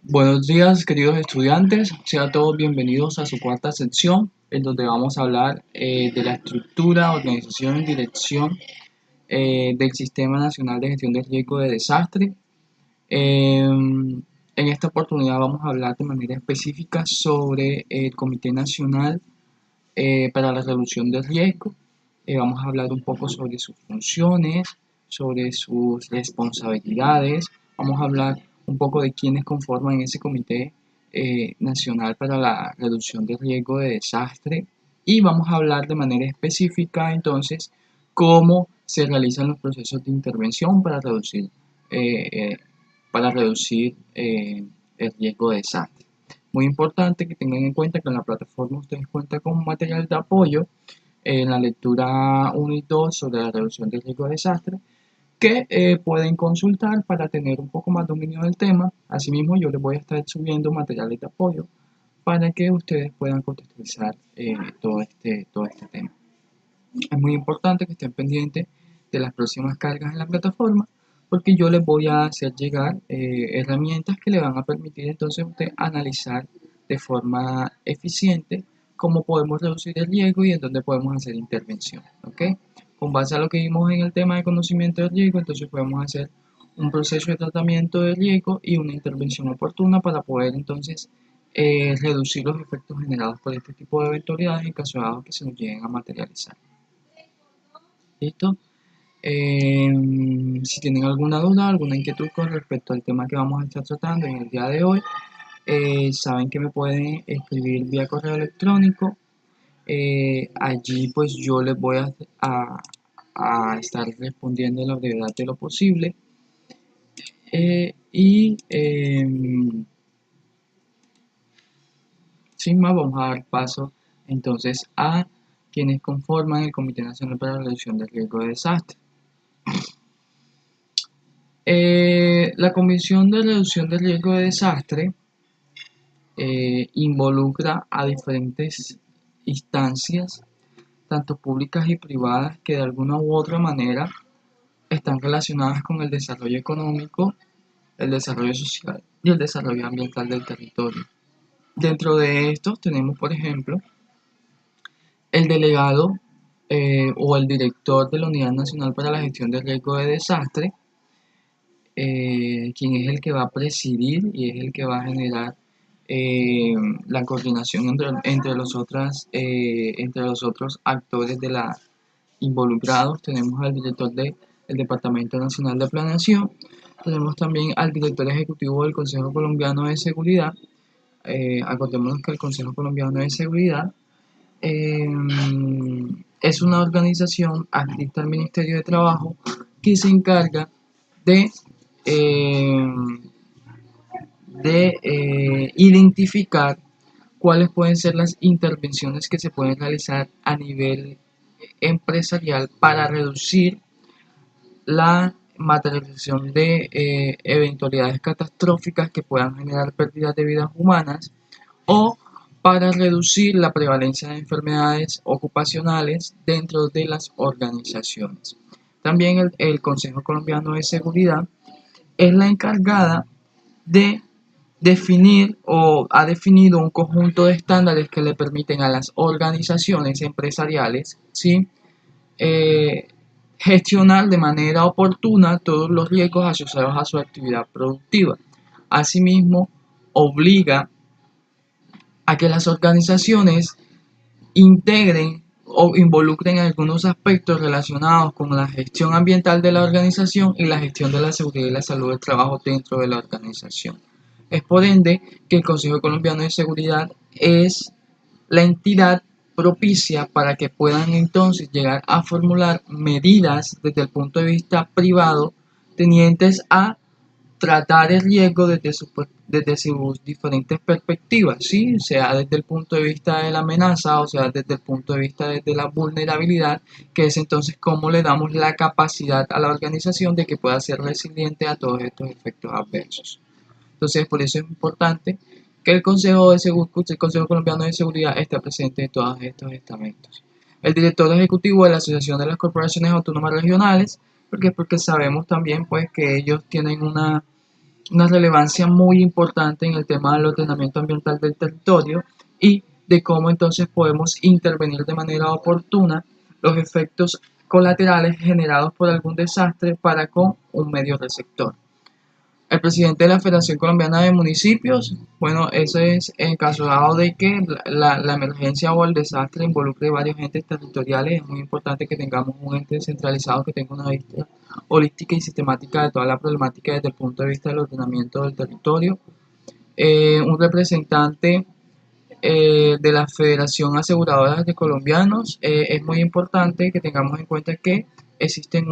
Buenos días, queridos estudiantes. Sean todos bienvenidos a su cuarta sección, en donde vamos a hablar de la estructura, organización y dirección del Sistema Nacional de Gestión de Riesgo de Desastre. En esta oportunidad vamos a hablar de manera específica sobre el Comité Nacional para la Reducción del Riesgo. Vamos a hablar un poco sobre sus funciones, sobre sus responsabilidades. Vamos a hablar un poco de quiénes conforman ese Comité Nacional para la Reducción del Riesgo de Desastre. Y vamos a hablar de manera específica entonces cómo se realizan los procesos de intervención eh, eh, para reducir el riesgo de desastre. Muy importante que tengan en cuenta que en la plataforma ustedes cuentan con material de apoyo en la lectura 1 y 2 sobre la reducción del riesgo de desastre que pueden consultar para tener un poco más dominio del tema. Asimismo, yo les voy a estar subiendo materiales de apoyo para que ustedes puedan contextualizar todo este tema. Es muy importante que estén pendientes de las próximas cargas en la plataforma porque yo les voy a hacer llegar herramientas que le van a permitir entonces a usted analizar de forma eficiente cómo podemos reducir el riesgo y en dónde podemos hacer intervención. ¿Ok? Con base a lo que vimos en el tema de conocimiento del riesgo, entonces podemos hacer un proceso de tratamiento de riesgo y una intervención oportuna para poder entonces reducir los efectos generados por este tipo de eventualidades en caso de que se nos lleguen a materializar. ¿Listo? Si tienen alguna duda, alguna inquietud con respecto al tema que vamos a estar tratando en el día de hoy, saben que me pueden escribir vía correo electrónico. Allí pues yo les voy a estar respondiendo en la brevedad de lo posible. Sin más, vamos a dar paso entonces a quienes conforman el Comité Nacional para la Reducción del Riesgo de Desastre. La Comisión de Reducción del Riesgo de Desastre involucra a diferentes instancias, tanto públicas y privadas, que de alguna u otra manera están relacionadas con el desarrollo económico, el desarrollo social y el desarrollo ambiental del territorio. Dentro de estos tenemos, por ejemplo, el delegado o el director de la Unidad Nacional para la Gestión del Riesgo de Desastre, quien es el que va a presidir y es el que va a generar la coordinación entre los otros actores involucrados. Tenemos al director del Departamento Nacional de Planeación, tenemos también al director ejecutivo del Consejo Colombiano de Seguridad. Acordémonos que el Consejo Colombiano de Seguridad eh, es una organización adscrita al Ministerio de Trabajo que se encarga de eh, identificar cuáles pueden ser las intervenciones que se pueden realizar a nivel empresarial para reducir la materialización de eventualidades catastróficas que puedan generar pérdidas de vidas humanas o para reducir la prevalencia de enfermedades ocupacionales dentro de las organizaciones. También el Consejo Colombiano de Seguridad es la encargada de definir o ha definido un conjunto de estándares que le permiten a las organizaciones empresariales, ¿sí? eh, gestionar de manera oportuna todos los riesgos asociados a su actividad productiva. Asimismo, obliga a que las organizaciones integren o involucren algunos aspectos relacionados con la gestión ambiental de la organización y la gestión de la seguridad y la salud del trabajo dentro de la organización. Es por ende que el Consejo Colombiano de Seguridad es la entidad propicia para que puedan entonces llegar a formular medidas desde el punto de vista privado tendientes a tratar el riesgo desde sus diferentes perspectivas, ¿sí? Sea desde el punto de vista de la amenaza, o sea, desde el punto de vista de la vulnerabilidad, que es entonces cómo le damos la capacidad a la organización de que pueda ser resiliente a todos estos efectos adversos. Entonces, por eso es importante que el Consejo Colombiano de Seguridad esté presente en todos estos estamentos. El director ejecutivo de la Asociación de las Corporaciones Autónomas Regionales, porque sabemos también pues que ellos tienen una relevancia muy importante en el tema del ordenamiento ambiental del territorio y de cómo entonces podemos intervenir de manera oportuna los efectos colaterales generados por algún desastre para con un medio receptor. El presidente de la Federación Colombiana de Municipios, bueno, ese es en caso dado de que la emergencia o el desastre involucre varios entes territoriales. Es muy importante que tengamos un ente centralizado que tenga una vista holística y sistemática de toda la problemática desde el punto de vista del ordenamiento del territorio. Un representante de la Federación Aseguradora de Colombianos. Es muy importante que tengamos en cuenta que existen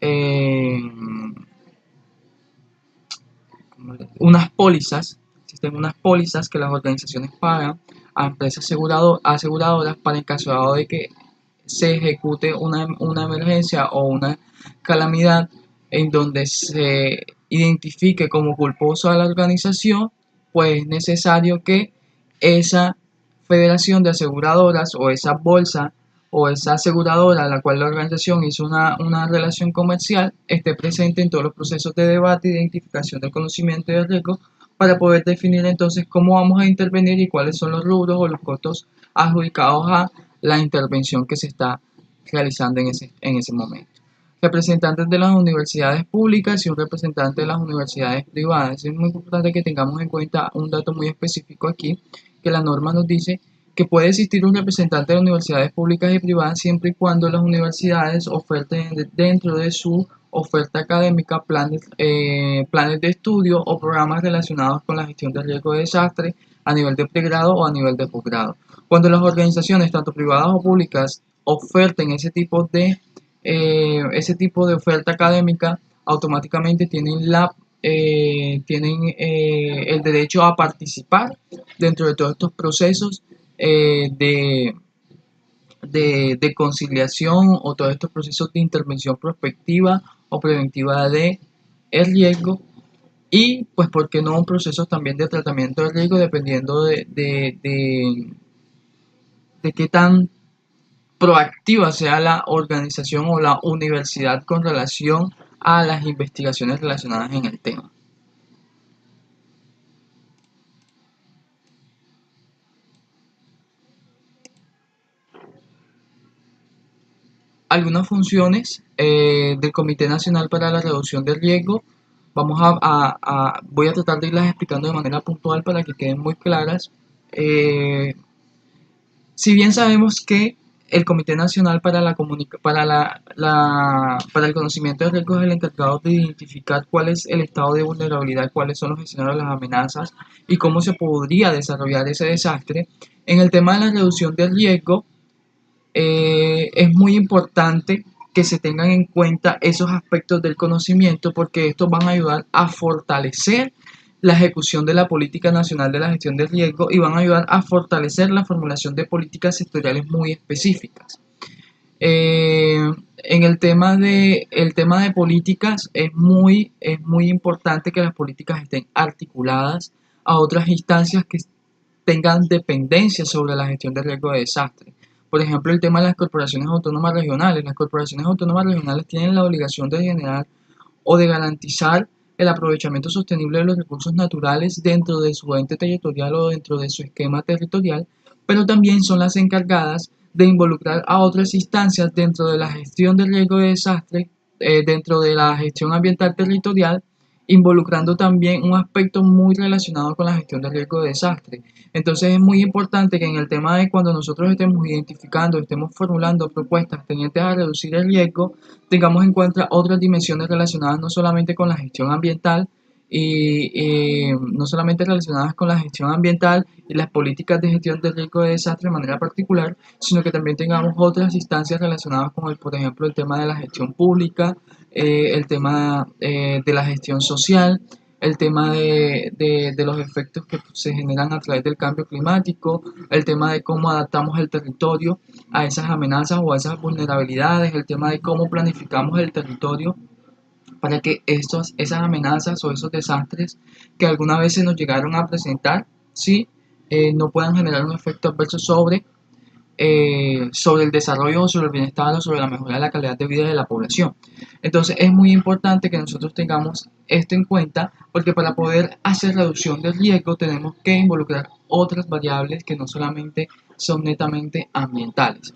eh, existen unas pólizas que las organizaciones pagan a empresas aseguradoras para en caso dado de que se ejecute una emergencia o una calamidad en donde se identifique como culposo a la organización, pues es necesario que esa federación de aseguradoras o esa bolsa o esa aseguradora a la cual la organización hizo una relación comercial esté presente en todos los procesos de debate, identificación del conocimiento y del riesgo para poder definir entonces cómo vamos a intervenir y cuáles son los rubros o los costos adjudicados a la intervención que se está realizando en ese momento. Representantes de las universidades públicas y un representante de las universidades privadas. Es muy importante que tengamos en cuenta un dato muy específico aquí, que la norma nos dice que puede existir un representante de universidades públicas y privadas siempre y cuando las universidades oferten dentro de su oferta académica planes de estudio o programas relacionados con la gestión de riesgo de desastre a nivel de pregrado o a nivel de posgrado. Cuando las organizaciones, tanto privadas o públicas, oferten ese tipo de oferta académica, automáticamente tienen el derecho a participar dentro de todos estos procesos de conciliación o todos estos procesos de intervención prospectiva o preventiva de el riesgo y pues por qué no procesos también de tratamiento del riesgo dependiendo de qué tan proactiva sea la organización o la universidad con relación a las investigaciones relacionadas en el tema. Algunas funciones del Comité Nacional para la Reducción del Riesgo. Voy a tratar de irlas explicando de manera puntual para que queden muy claras. Si bien sabemos que el Comité Nacional para el Conocimiento de Riesgos es el encargado de identificar cuál es el estado de vulnerabilidad, cuáles son los escenarios, las amenazas y cómo se podría desarrollar ese desastre, en el tema de la reducción del riesgo, es muy importante que se tengan en cuenta esos aspectos del conocimiento porque estos van a ayudar a fortalecer la ejecución de la Política Nacional de la Gestión del Riesgo y van a ayudar a fortalecer la formulación de políticas sectoriales muy específicas. En el tema de políticas es muy importante que las políticas estén articuladas a otras instancias que tengan dependencia sobre la gestión de riesgo de desastre. Por ejemplo, el tema de las corporaciones autónomas regionales. Las corporaciones autónomas regionales tienen la obligación de generar o de garantizar el aprovechamiento sostenible de los recursos naturales dentro de su ente territorial o dentro de su esquema territorial, pero también son las encargadas de involucrar a otras instancias dentro de la gestión del riesgo de desastre, dentro de la gestión ambiental territorial, involucrando también un aspecto muy relacionado con la gestión del riesgo de desastre. Entonces es muy importante que en el tema de cuando nosotros estemos identificando, estemos formulando propuestas tendientes a reducir el riesgo, tengamos en cuenta otras dimensiones relacionadas no solamente con la gestión ambiental y no solamente relacionadas con la gestión ambiental y las políticas de gestión de riesgo de desastre de manera particular, sino que también tengamos otras instancias relacionadas con, por ejemplo, el tema de la gestión pública, el tema de la gestión social, el tema de los efectos que se generan a través del cambio climático, el tema de cómo adaptamos el territorio a esas amenazas o a esas vulnerabilidades, el tema de cómo planificamos el territorio para que esas amenazas o esos desastres que alguna vez se nos llegaron a presentar, ¿sí? No puedan generar un efecto adverso sobre sobre el desarrollo, sobre el bienestar o sobre la mejora de la calidad de vida de la población. Entonces es muy importante que nosotros tengamos esto en cuenta porque para poder hacer reducción del riesgo tenemos que involucrar otras variables que no solamente son netamente ambientales.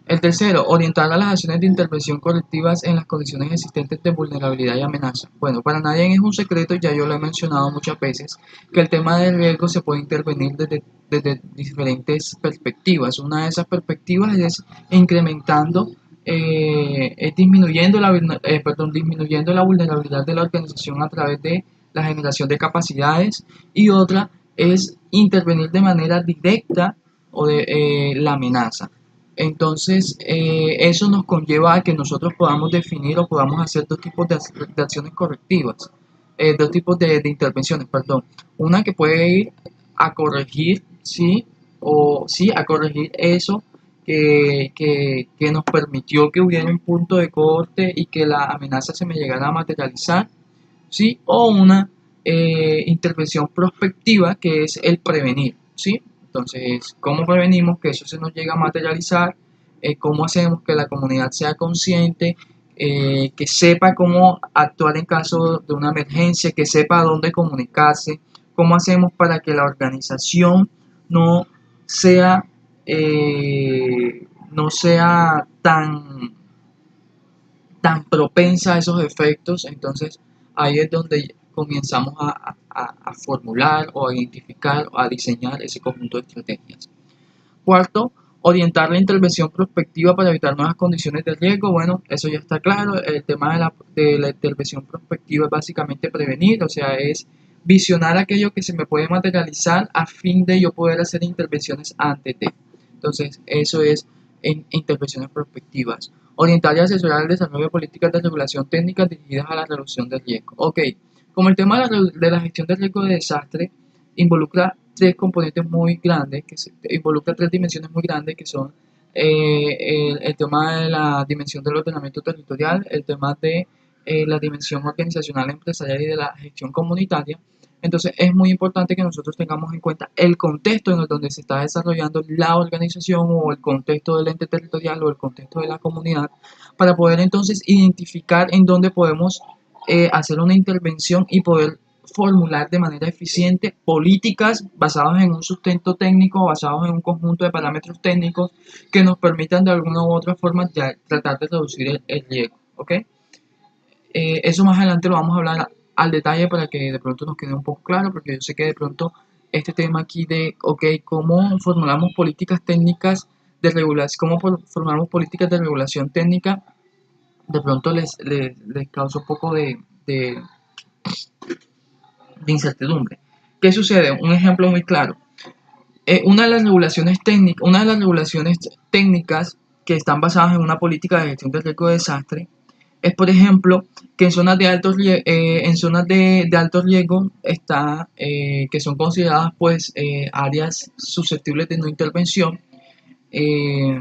El tercero, orientar a las acciones de intervención colectivas en las condiciones existentes de vulnerabilidad y amenaza. Bueno, para nadie es un secreto, ya yo lo he mencionado muchas veces, que el tema del riesgo se puede intervenir desde diferentes perspectivas. Una de esas perspectivas es incrementando, disminuyendo la vulnerabilidad de la organización a través de la generación de capacidades y otra es intervenir de manera directa o de la amenaza. Entonces, eso nos conlleva a que nosotros podamos definir o podamos hacer dos tipos de acciones correctivas, dos tipos de intervenciones, perdón. Una que puede ir a corregir, sí, o sí, a corregir eso que nos permitió que hubiera un punto de corte y que la amenaza se me llegara a materializar, sí, o una intervención prospectiva que es el prevenir, sí. Entonces, ¿cómo prevenimos que eso se nos llegue a materializar? ¿Cómo hacemos que la comunidad sea consciente, que sepa cómo actuar en caso de una emergencia, que sepa dónde comunicarse? ¿Cómo hacemos para que la organización no sea, no sea tan propensa a esos efectos? Entonces, ahí es donde comenzamos a formular o a identificar o a diseñar ese conjunto de estrategias. Cuarto, orientar la intervención prospectiva para evitar nuevas condiciones de riesgo. Bueno, eso ya está claro. El tema de la intervención prospectiva es básicamente prevenir, o sea, es visionar aquello que se me puede materializar a fin de yo poder hacer intervenciones antes de. Entonces, eso es en intervenciones prospectivas. Orientar y asesorar el desarrollo de políticas de regulación técnicas dirigidas a la reducción del riesgo. Ok, como el tema de la gestión del riesgo de desastre involucra tres componentes muy grandes, involucra tres dimensiones muy grandes, que son el tema de la dimensión del ordenamiento territorial, el tema de la dimensión organizacional, empresarial y de la gestión comunitaria. Entonces es muy importante que nosotros tengamos en cuenta el contexto en el donde se está desarrollando la organización o el contexto del ente territorial o el contexto de la comunidad para poder entonces identificar en dónde podemos hacer una intervención y poder formular de manera eficiente políticas basadas en un sustento técnico, basados en un conjunto de parámetros técnicos que nos permitan de alguna u otra forma ya tratar de reducir el riesgo. ¿Ok? Eso más adelante lo vamos a hablar al detalle para que de pronto nos quede un poco claro, porque yo sé que de pronto este tema aquí de, ok, cómo formulamos políticas técnicas de regulación, formulamos políticas de regulación técnica, de pronto les causa un poco de incertidumbre. ¿Qué sucede? Un ejemplo muy claro. Una de las regulaciones técnicas que están basadas en una política de gestión de riesgo de desastre es, por ejemplo, que en zonas de alto riesgo está, que son consideradas pues áreas susceptibles de no intervención. eh,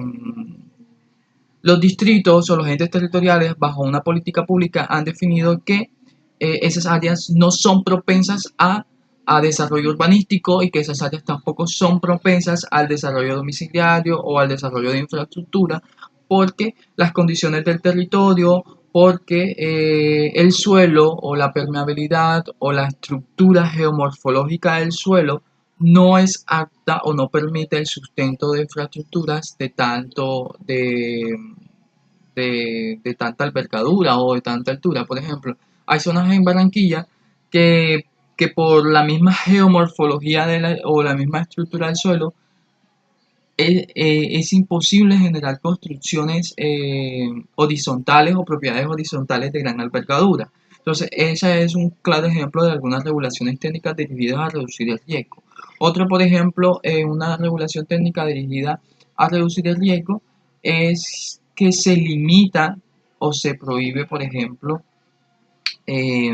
los distritos o los entes territoriales, bajo una política pública, han definido que esas áreas no son propensas a desarrollo urbanístico y que esas áreas tampoco son propensas al desarrollo domiciliario o al desarrollo de infraestructura, porque las condiciones del territorio, porque el suelo o la permeabilidad o la estructura geomorfológica del suelo no es apta o no permite el sustento de infraestructuras de tanta envergadura o de tanta altura. Por ejemplo, hay zonas en Barranquilla que, que por la misma geomorfología o la misma estructura del suelo es imposible generar construcciones horizontales o propiedades horizontales de gran envergadura. Entonces, ese es un claro ejemplo de algunas regulaciones técnicas dirigidas a reducir el riesgo. Otro, por ejemplo, una regulación técnica dirigida a reducir el riesgo es que se limita o se prohíbe, por ejemplo, eh,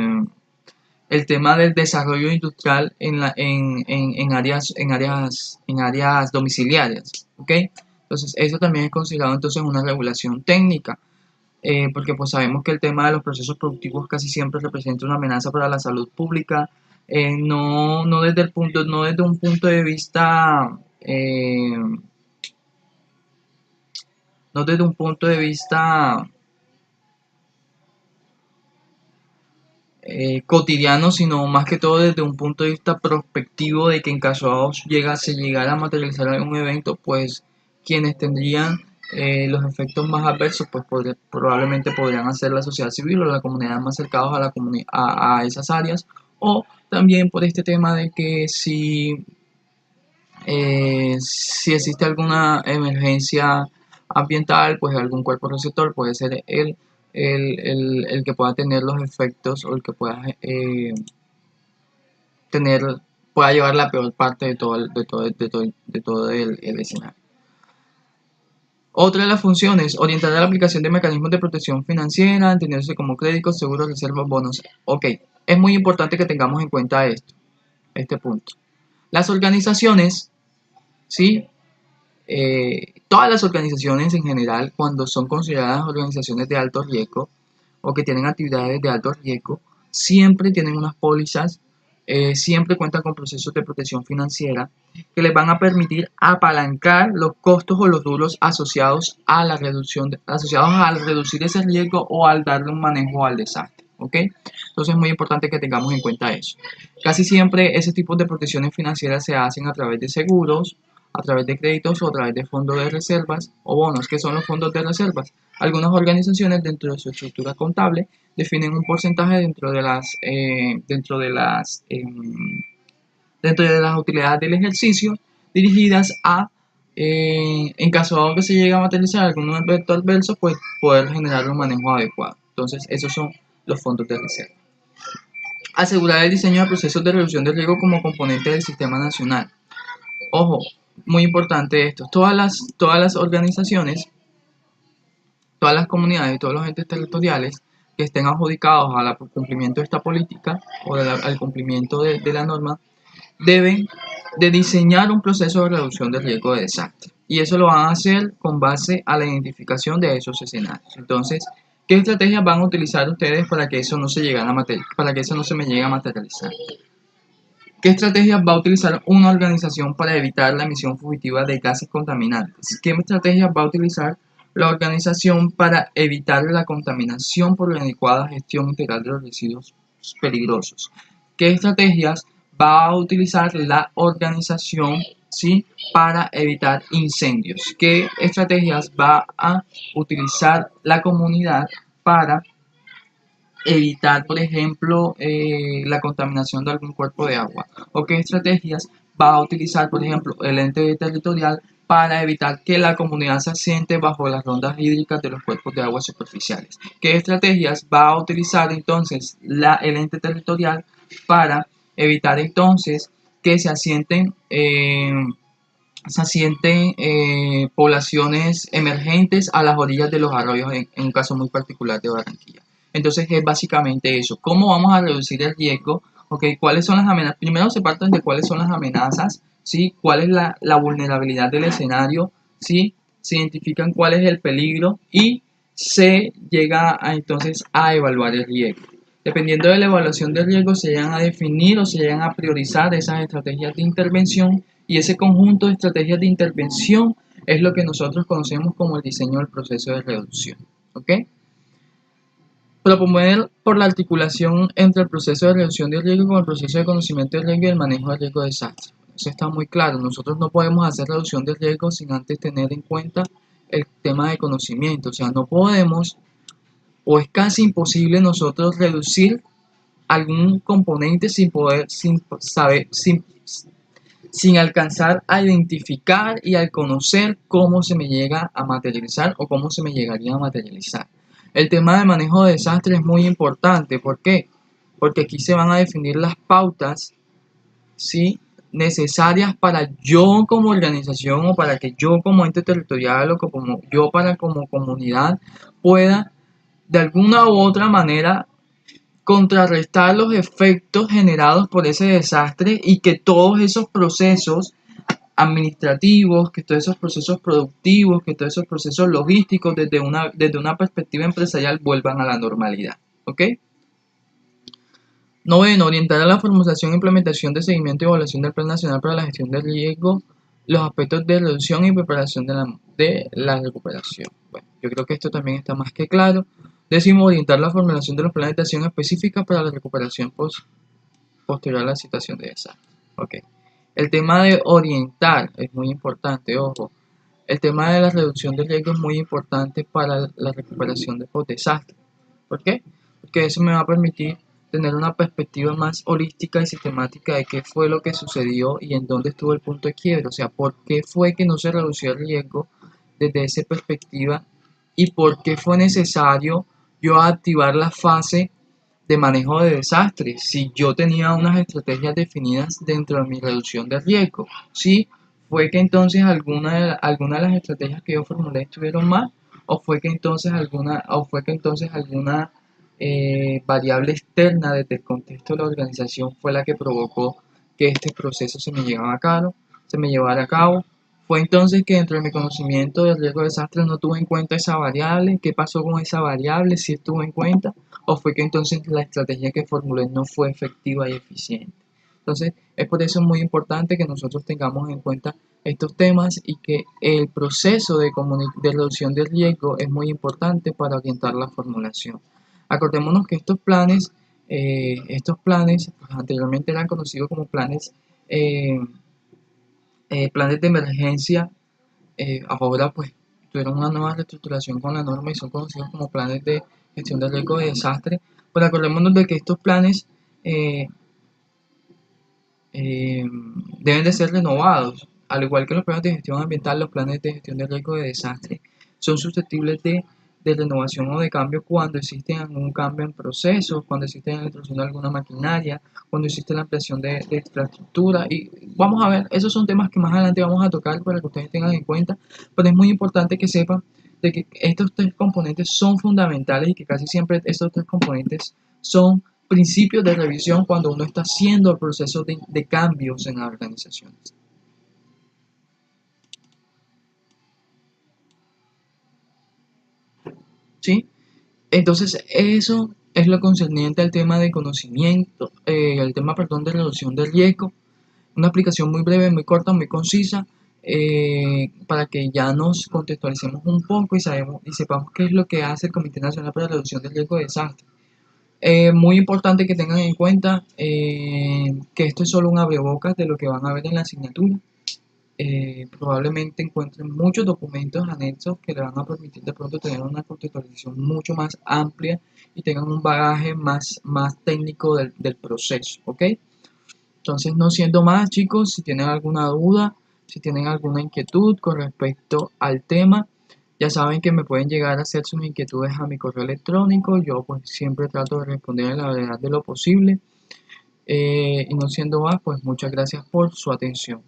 el tema del desarrollo industrial en áreas domiciliarias, ¿ok? Entonces, eso también es considerado entonces una regulación técnica, porque pues sabemos que el tema de los procesos productivos casi siempre representa una amenaza para la salud pública, no desde un punto de vista no desde un punto de vista cotidiano, sino más que todo desde un punto de vista prospectivo de que en caso se llegara a materializar algún evento, pues quienes tendrían los efectos más adversos, pues probablemente podrían ser la sociedad civil o la comunidad más cercanos a, a esas áreas, o también por este tema de que si existe alguna emergencia ambiental, pues algún cuerpo receptor puede ser el que pueda tener los efectos o el que pueda tener, pueda llevar la peor parte de todo el escenario. Otra de las funciones, orientar a la aplicación de mecanismos de protección financiera, entendiéndose como créditos, seguros, reservas, bonos. Ok, es muy importante que tengamos en cuenta este punto. Las organizaciones, ¿sí? Todas las organizaciones en general, cuando son consideradas organizaciones de alto riesgo o que tienen actividades de alto riesgo, siempre tienen unas pólizas, siempre cuentan con procesos de protección financiera que les van a permitir apalancar los costos o los duros asociados a la asociados al reducir ese riesgo o al darle un manejo al desastre. ¿Ok? Entonces es muy importante que tengamos en cuenta eso. Casi siempre ese tipo de protecciones financieras se hacen a través de seguros, a través de créditos o a través de fondos de reservas o bonos. ¿Qué son los fondos de reservas? Algunas organizaciones dentro de su estructura contable definen un porcentaje dentro de las utilidades del ejercicio dirigidas a, en caso de que se llegue a materializar algún evento adverso, pues poder generar un manejo adecuado. Entonces, esos son los fondos de reserva. Asegurar el diseño de procesos de reducción de riesgo como componente del sistema nacional. Ojo, muy importante esto. Todas las organizaciones, todas las comunidades y todos los entes territoriales que estén adjudicados al cumplimiento de esta política o al cumplimiento de la norma deben de diseñar un proceso de reducción del riesgo de desastre. Y eso lo van a hacer con base a la identificación de esos escenarios. Entonces, ¿qué estrategias van a utilizar ustedes para que eso no se para que eso no se me llegue a materializar? ¿Qué estrategias va a utilizar una organización para evitar la emisión fugitiva de gases contaminantes? ¿Qué estrategias va a utilizar la organización para evitar la contaminación por la inadecuada gestión integral de los residuos peligrosos? ¿Qué estrategias va a utilizar la organización, ¿sí?, para evitar incendios? ¿Qué estrategias va a utilizar la comunidad para evitar, por ejemplo, la contaminación de algún cuerpo de agua? ¿O qué estrategias va a utilizar, por ejemplo, el ente territorial para evitar que la comunidad se asiente bajo las rondas hídricas de los cuerpos de agua superficiales? ¿Qué estrategias va a utilizar entonces el ente territorial para evitar entonces que se asienten poblaciones emergentes a las orillas de los arroyos, en un caso muy particular de Barranquilla? Entonces es básicamente eso. ¿Cómo vamos a reducir el riesgo? Okay, ¿cuáles son las amenazas? Primero se parten de cuáles son las amenazas, ¿sí? ¿Cuál es la vulnerabilidad del escenario? ¿Sí? Se identifican cuál es el peligro y se llega entonces a evaluar el riesgo. Dependiendo de la evaluación del riesgo, se llegan a definir o se llegan a priorizar esas estrategias de intervención, y ese conjunto de estrategias de intervención es lo que nosotros conocemos como el diseño del proceso de reducción. ¿Ok? Proponer por la articulación entre el proceso de reducción de riesgo con el proceso de conocimiento de riesgo y el manejo de riesgo de desastre. Eso está muy claro. Nosotros no podemos hacer reducción de riesgo sin antes tener en cuenta el tema de conocimiento. O sea, no podemos, o es casi imposible nosotros reducir algún componente sin alcanzar a identificar y al conocer cómo se me llega a materializar o cómo se me llegaría a materializar. El tema de manejo de desastres es muy importante. ¿Por qué? Porque aquí se van a definir las pautas, ¿sí?, necesarias para yo como organización o para que yo como ente territorial o como yo como comunidad pueda de alguna u otra manera contrarrestar los efectos generados por ese desastre, y que todos esos procesos administrativos, que todos esos procesos productivos, que todos esos procesos logísticos desde una perspectiva empresarial vuelvan a la normalidad. ¿Ok? Noveno, orientar a la formulación e implementación de seguimiento y evaluación del Plan Nacional para la Gestión del Riesgo los aspectos de reducción y preparación de la recuperación. Bueno, yo creo que esto también está más que claro. Décimo, orientar la formulación de los planes de acción específicas para la recuperación posterior a la situación de desastre. Ok. El tema de orientar es muy importante, ojo. El tema de la reducción de riesgo es muy importante para la recuperación de post-desastre. ¿Por qué? Porque eso me va a permitir tener una perspectiva más holística y sistemática de qué fue lo que sucedió y en dónde estuvo el punto de quiebre. O sea, por qué fue que no se redució el riesgo desde esa perspectiva y por qué fue necesario yo activar la fase de manejo de desastres si yo tenía unas estrategias definidas dentro de mi reducción de riesgo. ¿Sí? ¿Fue que entonces alguna de las estrategias que yo formulé estuvieron mal? ¿O fue que entonces alguna variable externa desde el contexto de la organización fue la que provocó que este proceso se me llevara a cabo? Fue entonces que dentro de mi conocimiento del riesgo de desastres no tuve en cuenta esa variable. ¿Qué pasó con esa variable? ¿Si estuvo en cuenta? ¿O fue que entonces la estrategia que formulé no fue efectiva y eficiente? Entonces, es por eso muy importante que nosotros tengamos en cuenta estos temas y que el proceso de reducción de riesgo es muy importante para orientar la formulación. Acordémonos que estos planes pues, anteriormente eran conocidos como eh, planes de emergencia. Ahora pues tuvieron una nueva reestructuración con la norma y son conocidos como planes de gestión de riesgo de desastre. Pues acordémonos de que estos planes eh, eh, deben de ser renovados. Al igual que los planes de gestión ambiental, los planes de gestión de riesgo de desastre son susceptibles de renovación o de cambio cuando existe algún cambio en procesos, cuando existe la introducción de alguna maquinaria, cuando existe la ampliación de infraestructura. Y vamos a ver, esos son temas que más adelante vamos a tocar para que ustedes tengan en cuenta, pero es muy importante que sepan de que estos tres componentes son fundamentales y que casi siempre estos tres componentes son principios de revisión cuando uno está haciendo el proceso de cambios en las organizaciones. ¿Sí? Entonces, eso es lo concerniente al tema de conocimiento, el tema, perdón, de reducción del riesgo. Una aplicación muy breve, muy corta, muy concisa, para que ya nos contextualicemos un poco y sepamos qué es lo que hace el Comité Nacional para la Reducción del Riesgo de Desastre. Muy importante que tengan en cuenta que esto es solo un abrebocas de lo que van a ver en la asignatura. Probablemente encuentren muchos documentos anexos que le van a permitir de pronto tener una contextualización mucho más amplia y tengan un bagaje más técnico del proceso, ¿ok? Entonces, no siendo más, chicos, si tienen alguna duda, si tienen alguna inquietud con respecto al tema, ya saben que me pueden llegar a hacer sus inquietudes a mi correo electrónico. Yo pues siempre trato de responder en la brevedad de lo posible. Y no siendo más, pues muchas gracias por su atención.